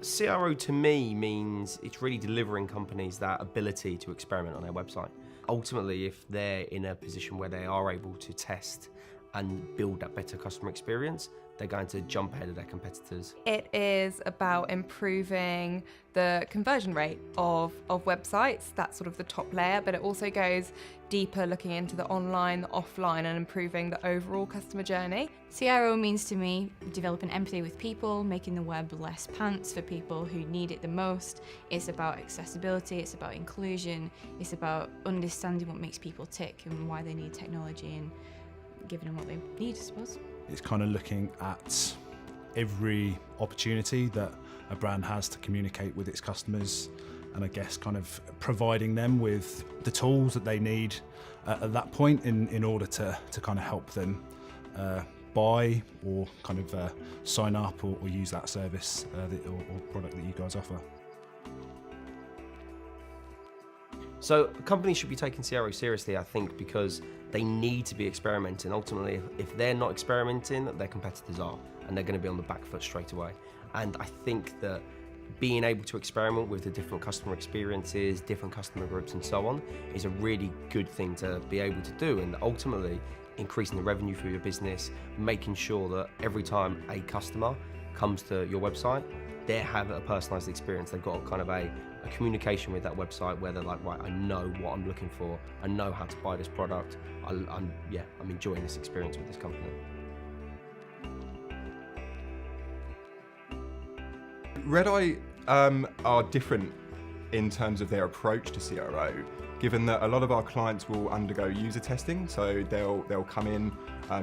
CRO to me means it's really delivering companies that ability to experiment on their website. Ultimately, if they're in a position where they are able to test and build that better customer experience, they're going to jump ahead of their competitors. It is about improving the conversion rate of websites. That's sort of the top layer, but it also goes deeper, looking into the online, the offline, and improving the overall customer journey. CRO means to me developing empathy with people, making the web less pants for people who need it the most. It's about accessibility, it's about inclusion, it's about understanding what makes people tick and why they need technology and giving them what they need, I suppose. It's kind of looking at every opportunity that a brand has to communicate with its customers, and I guess kind of providing them with the tools that they need at that point in order to kind of help them buy or kind of sign up or use that service or product that you guys offer. So companies should be taking CRO seriously, I think, because they need to be experimenting. Ultimately, if they're not experimenting, their competitors are, and they're going to be on the back foot straight away. And I think that being able to experiment with the different customer experiences, different customer groups and so on is a really good thing to be able to do, and ultimately increasing the revenue for your business, making sure that every time a customer comes to your website, they have a personalised experience. They've got kind of a communication with that website where they're like, right, I know what I'm looking for, I know how to buy this product, I'm enjoying this experience with this company. RedEye are different in terms of their approach to CRO, given that a lot of our clients will undergo user testing. So they'll come in,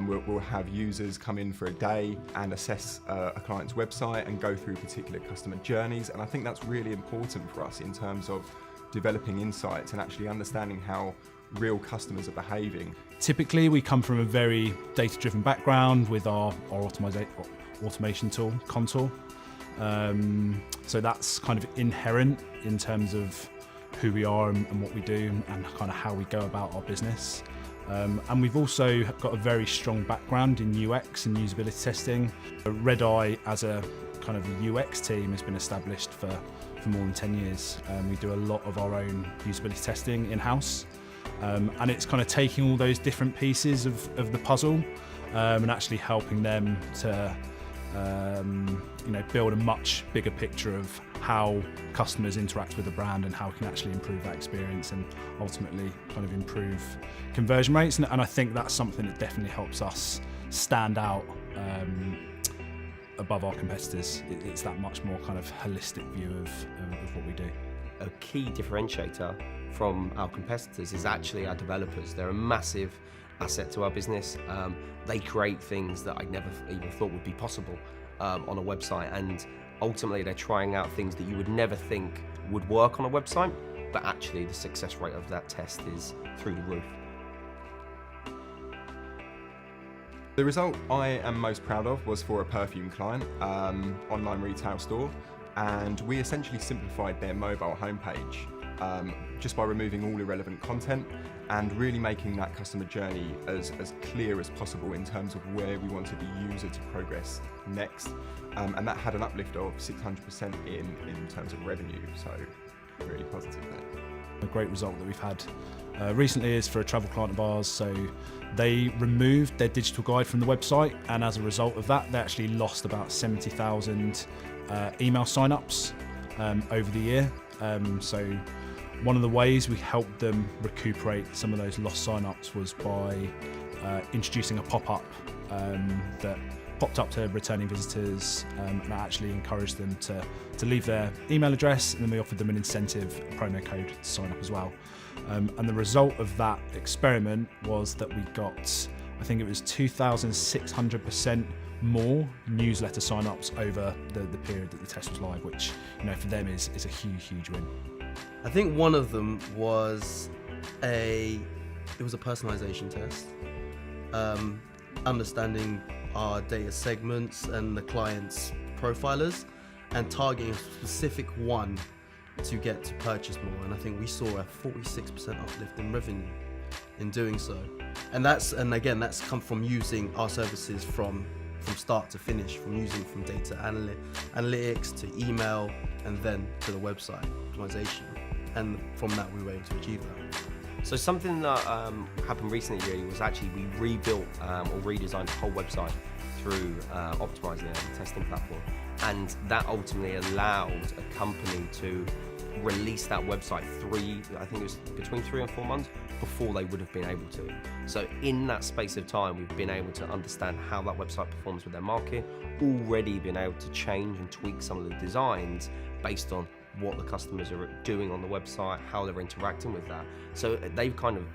we'll have users come in for a day and assess a client's website and go through particular customer journeys. And I think that's really important for us in terms of developing insights and actually understanding how real customers are behaving. Typically, we come from a very data-driven background with our automation tool, Contour. So that's kind of inherent in terms of who we are and what we do and kind of how we go about our business. And we've also got a very strong background in UX and usability testing. RedEye as a kind of UX team has been established for more than 10 years. We do a lot of our own usability testing in-house. And it's kind of taking all those different pieces of the puzzle and actually helping them to build a much bigger picture of how customers interact with the brand and how we can actually improve that experience and ultimately kind of improve conversion rates. And I think that's something that definitely helps us stand out above our competitors. It's that much more kind of holistic view of what we do. A key differentiator from our competitors is actually our developers. They're a massive asset to our business. They create things that I never even thought would be possible on a website, and ultimately they're trying out things that you would never think would work on a website, but actually the success rate of that test is through the roof. The result I am most proud of was for a perfume client, online retail store, and we essentially simplified their mobile homepage just by removing all irrelevant content and really making that customer journey as clear as possible in terms of where we wanted the user to progress next. And that had an uplift of 600% in terms of revenue, so really positive there. A great result that we've had recently is for a travel client of ours. So they removed their digital guide from the website, and as a result of that, they actually lost about 70,000 email sign-ups over the year. So one of the ways we helped them recuperate some of those lost sign-ups was by introducing a pop-up that popped up to returning visitors and actually encouraged them to leave their email address, and then we offered them an incentive, a promo code to sign up as well. And the result of that experiment was that we got, I think it was 2,600% more newsletter sign-ups over the period that the test was live, which for them is a huge win. I think one of them was a personalization test, understanding our data segments and the client's profilers and targeting a specific one to get to purchase more. And I think we saw a 46% uplift in revenue in doing so. And again, that's come from using our services from from start to finish, from data analytics to email, and then to the website optimization. And from that, we were able to achieve that. So something that happened recently really was actually we rebuilt or redesigned the whole website through optimizing the testing platform, and that ultimately allowed a company to release that website I think it was between 3 and 4 months before they would have been able to. So in that space of time, we've been able to understand how that website performs with their market, already been able to change and tweak some of the designs based on what the customers are doing on the website, how they're interacting with that. So they've kind of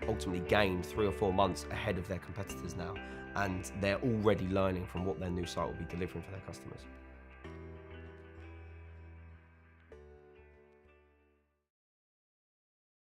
ultimately gained 3 or 4 months ahead of their competitors now, and they're already learning from what their new site will be delivering for their customers.